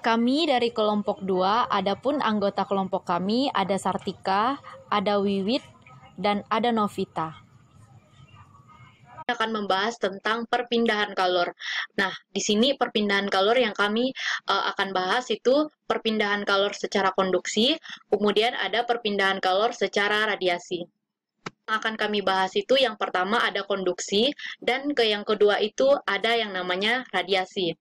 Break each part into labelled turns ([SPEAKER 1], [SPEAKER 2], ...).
[SPEAKER 1] Kami dari kelompok 2, adapun anggota kelompok kami ada Sartika, ada Wiwit, dan ada Novita.
[SPEAKER 2] Akan membahas tentang perpindahan kalor. Nah, di sini perpindahan kalor yang kami akan bahas itu perpindahan kalor secara konduksi, kemudian ada perpindahan kalor secara radiasi. Yang akan kami bahas itu yang pertama ada konduksi, dan yang kedua itu ada yang namanya radiasi.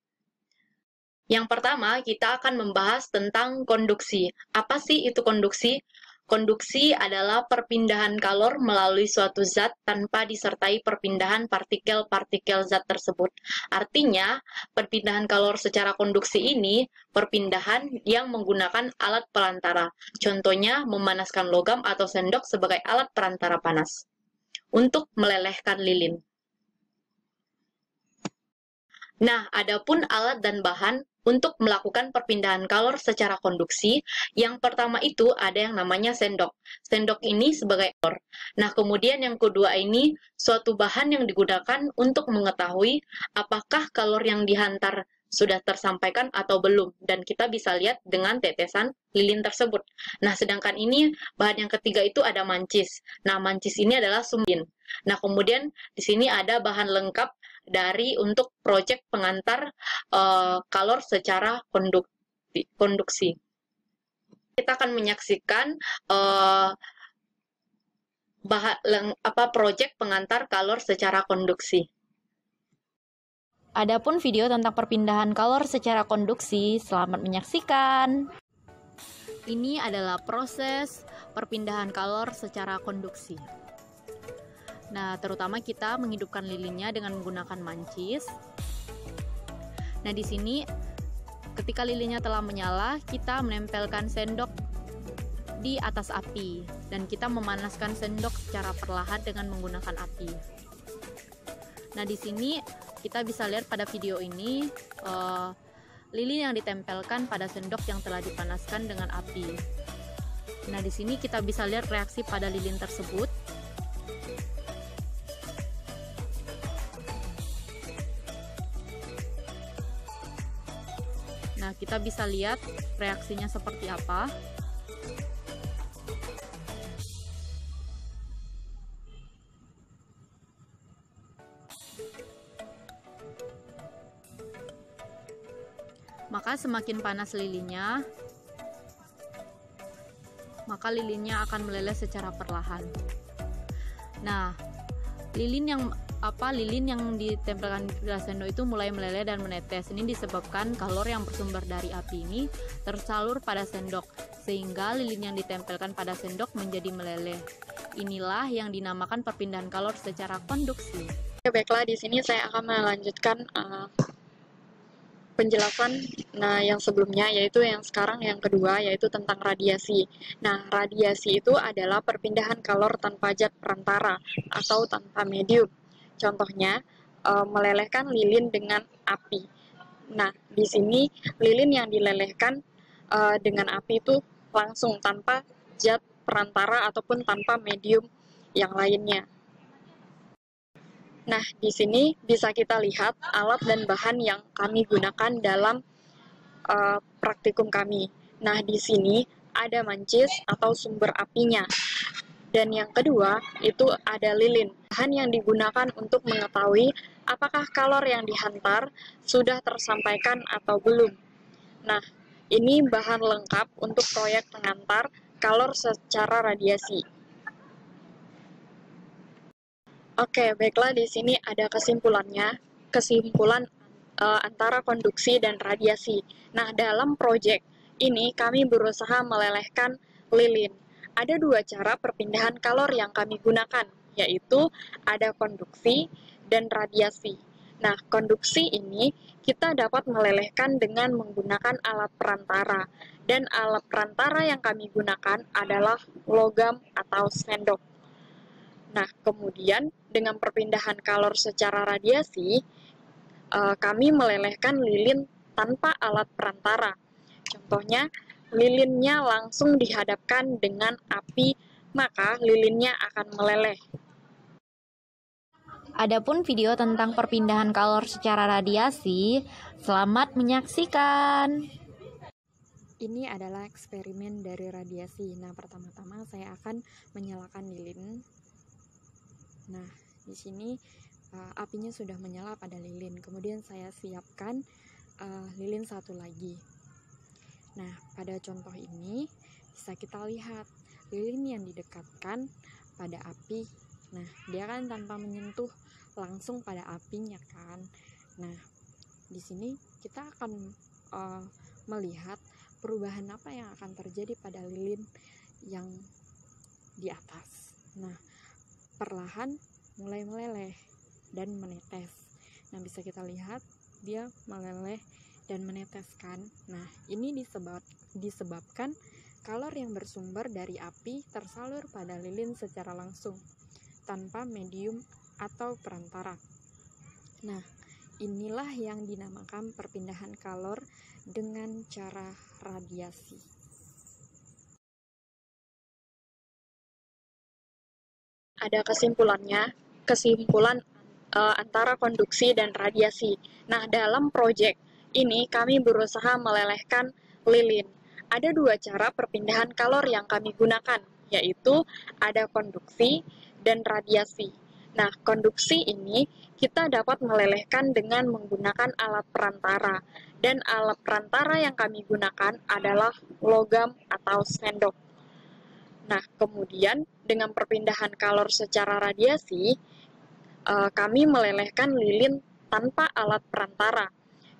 [SPEAKER 2] Yang pertama, kita akan membahas tentang konduksi. Apa sih itu konduksi? Konduksi adalah perpindahan kalor melalui suatu zat tanpa disertai perpindahan partikel-partikel zat tersebut. Artinya, perpindahan kalor secara konduksi ini perpindahan yang menggunakan alat perantara. Contohnya, memanaskan logam atau sendok sebagai alat perantara panas untuk melelehkan lilin. Nah, adapun alat dan bahan untuk melakukan perpindahan kalor secara konduksi, yang pertama itu ada yang namanya sendok. Sendok ini sebagai kalor. Nah, kemudian yang kedua ini suatu bahan yang digunakan untuk mengetahui apakah kalor yang dihantar sudah tersampaikan atau belum, dan kita bisa lihat dengan tetesan lilin tersebut. Nah, sedangkan ini bahan yang ketiga itu ada mancis. Nah, mancis ini adalah sumbin. Nah, kemudian di sini ada bahan lengkap dari untuk proyek pengantar kalor secara konduksi. Kita akan menyaksikan proyek pengantar kalor secara konduksi.
[SPEAKER 1] Adapun video tentang perpindahan kalor secara konduksi, selamat menyaksikan. Ini adalah proses perpindahan kalor secara konduksi. Nah, terutama kita menghidupkan lilinnya dengan menggunakan mancis. Nah, di sini ketika lilinnya telah menyala, kita menempelkan sendok di atas api dan kita memanaskan sendok secara perlahan dengan menggunakan api. Nah, di sini kita bisa lihat pada video ini lilin yang ditempelkan pada sendok yang telah dipanaskan dengan api. Nah, di sini kita bisa lihat reaksi pada lilin tersebut. Nah, kita bisa lihat reaksinya seperti apa. Maka semakin panas lilinnya, maka lilinnya akan meleleh secara perlahan. Nah, lilin yang ditempelkan pada sendok itu mulai meleleh dan menetes. Ini disebabkan kalor yang bersumber dari api ini tersalur pada sendok, sehingga lilin yang ditempelkan pada sendok menjadi meleleh. Inilah yang dinamakan perpindahan kalor secara konduksi.
[SPEAKER 3] Baiklah, di sini saya akan melanjutkan penjelasan yang sebelumnya, yaitu yang sekarang yang kedua, yaitu tentang radiasi. Nah, radiasi itu adalah perpindahan kalor tanpa zat perantara atau tanpa medium. Contohnya, melelehkan lilin dengan api. Nah, di sini lilin yang dilelehkan dengan api itu langsung tanpa zat perantara ataupun tanpa medium yang lainnya. Nah, di sini bisa kita lihat alat dan bahan yang kami gunakan dalam praktikum kami. Nah, di sini ada mancis atau sumber apinya. Dan yang kedua, itu ada lilin. Bahan yang digunakan untuk mengetahui apakah kalor yang dihantar sudah tersampaikan atau belum. Nah, ini bahan lengkap untuk proyek pengantar kalor secara radiasi. Oke, baiklah, di sini ada kesimpulannya. Kesimpulan antara konduksi dan radiasi. Nah, dalam proyek ini kami berusaha melelehkan lilin. Ada dua cara perpindahan kalor yang kami gunakan, yaitu ada konduksi dan radiasi. Nah, konduksi ini kita dapat melelehkan dengan menggunakan alat perantara, dan alat perantara yang kami gunakan adalah logam atau sendok. Nah, kemudian dengan perpindahan kalor secara radiasi, kami melelehkan lilin tanpa alat perantara. Contohnya, lilinnya langsung dihadapkan dengan api, maka lilinnya akan meleleh.
[SPEAKER 1] Adapun video tentang perpindahan kalor secara radiasi, selamat menyaksikan.
[SPEAKER 3] Ini adalah eksperimen dari radiasi. Nah, pertama-tama saya akan menyalakan lilin. Nah, di sini apinya sudah menyala pada lilin. Kemudian saya siapkan lilin satu lagi. Nah, pada contoh ini bisa kita lihat lilin yang didekatkan pada api. Nah, dia kan tanpa menyentuh langsung pada apinya kan. Nah, di sini kita akan melihat perubahan apa yang akan terjadi pada lilin yang di atas. Nah, perlahan mulai meleleh dan menetes. Nah, bisa kita lihat dia meleleh dan meneteskan. Nah, ini disebabkan kalor yang bersumber dari api tersalur pada lilin secara langsung tanpa medium atau perantara. Nah, inilah yang dinamakan perpindahan kalor dengan cara radiasi. Ada kesimpulan antara konduksi dan radiasi. Nah, dalam proyek ini kami berusaha melelehkan lilin. Ada dua cara perpindahan kalor yang kami gunakan, yaitu ada konduksi dan radiasi. Nah, konduksi ini kita dapat melelehkan dengan menggunakan alat perantara. Dan alat perantara yang kami gunakan adalah logam atau sendok. Nah, kemudian dengan perpindahan kalor secara radiasi, kami melelehkan lilin tanpa alat perantara.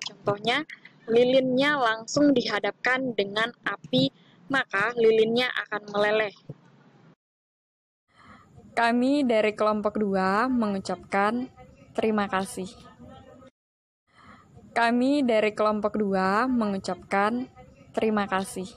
[SPEAKER 3] Contohnya, lilinnya langsung dihadapkan dengan api, maka lilinnya akan meleleh. Kami dari kelompok 2 mengucapkan terima kasih. Kami dari kelompok 2 mengucapkan terima kasih.